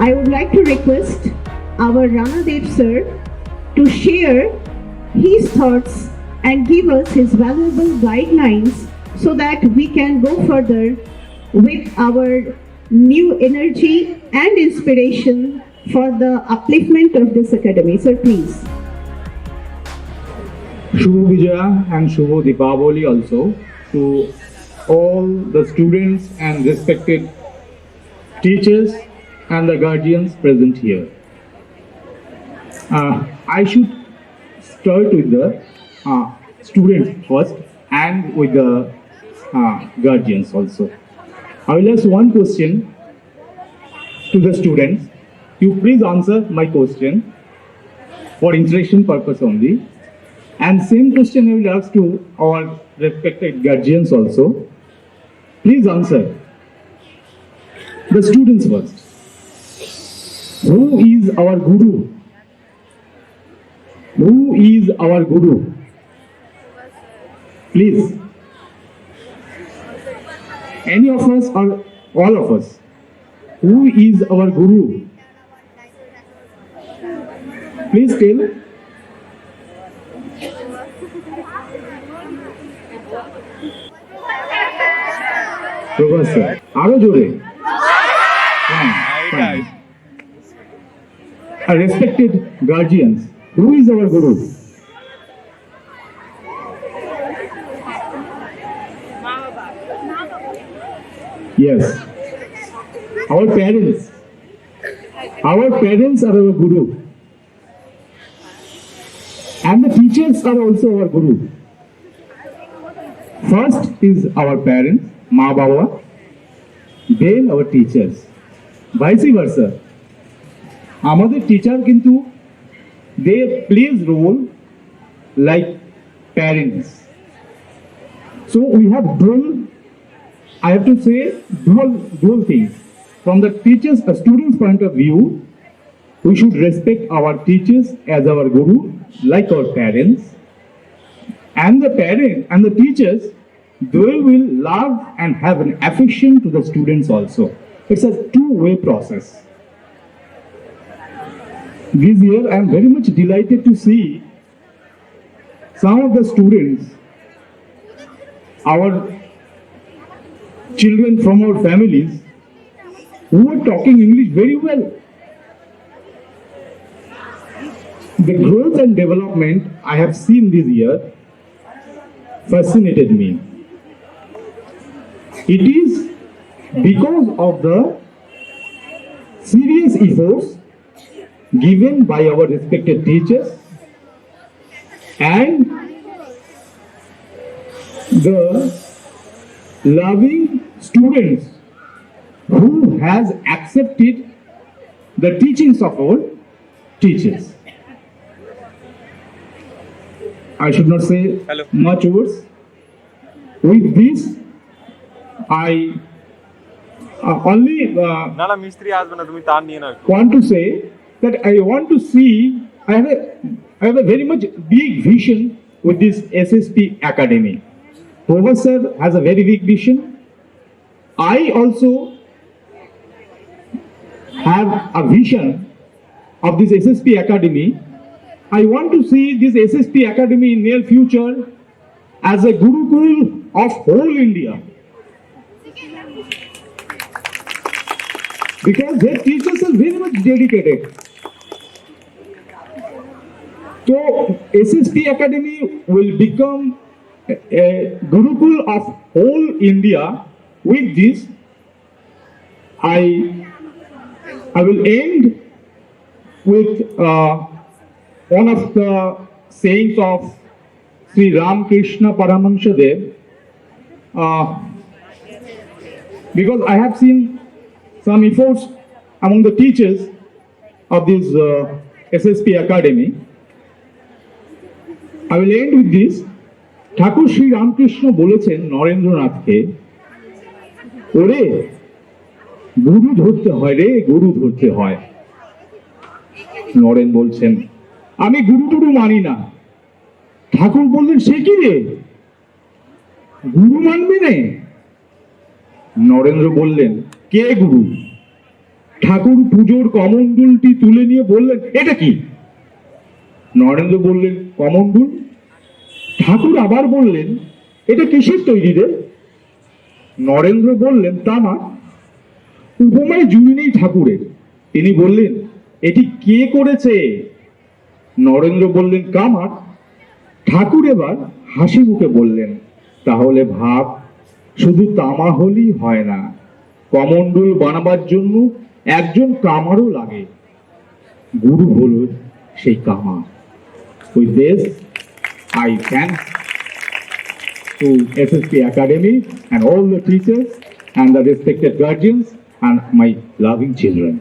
I would like to request our Rana Dev sir to share his thoughts and give us his valuable guidelines so that we can go further with our new energy and inspiration for the upliftment of this academy. Sir, please. Shubho Vijaya and Shubho Deepavali also to all the students and respected teachers and the guardians present here. I should start with the students first and with the guardians also. I will ask one question to the students. You please answer my question for interaction purpose only. And same question I will ask to our respected guardians also. Please answer. The students first. Who is our guru? Who is our guru? Please. Any of us or all of us? Who is our guru? Please tell. Professor. Aro jore. Fine. Our respected guardians, who is our guru? Yes. Our parents. Our parents are our guru. And the teachers are also our guru. First is our parents, Ma Baba, then our teachers. Vice versa. আমাদের teacher কিন্তু they plays role like parents. So we have dual, I have to say dual things. From the teachers, a student's point of view, we should respect our teachers as our guru, like our parents. And the parents and the teachers, they will love and have an affection to the students also. It's a two-way process. This year, I am very much delighted to see some of the students, our children from our families, who are talking English very well. The growth and development I have seen this year fascinated me. It is because of the serious efforts given by our respected teachers and the loving students who has accepted the teachings of our teachers. I should not say much words. With this, I only want to say that I want to see, I have a very much big vision with this SSP Academy. Professor has a very big vision. I also have a vision of this SSP Academy. I want to see this SSP Academy in near future as a Gurukul of whole India. Because their teachers are very much dedicated. So SSP Academy will become a Gurukul of whole India. With this, I will end with one of the sayings of Sri Ramakrishna Paramahansa Dev, because I have seen some efforts among the teachers of this SSP Academy. I will end with this. ঠাকুর শ্রী রামকৃষ্ণ বলেছেন নরেন্দ্রনাথকে, ওরে গুরু ধরতে হয় রে, গুরু ধরতে হয়। নরেন বলছেন আমি গুরু true মানি না। ঠাকুর বললেন সে কি রে, গুরু মানবি নে? নরেন্দ্র বললেন কে গুরু? ঠাকুর পুজোর কমণ্ডলটি তুলে নিয়ে বললেন, এটা কি? নরেন্দ্র বললেন, কমণ্ডল। ঠাকুর আবার বললেন, এটা কিসের তৈরি রে? নরেন্দ্র বললেন, তামার। উপমায় জুড়ি নেই ঠাকুরের। তিনি বললেন, এটি কে করেছে? নরেন্দ্র বললেন, কামার। ঠাকুর এবার হাসি মুখে বললেন, তাহলে ভাব, শুধু তামা হলেই হয় না, কমণ্ডল বানাবার জন্য একজন কামারও লাগে। গুরু হল সেই কামার। With this, I thank to SSP Academy and all the teachers and the respected guardians and my loving children.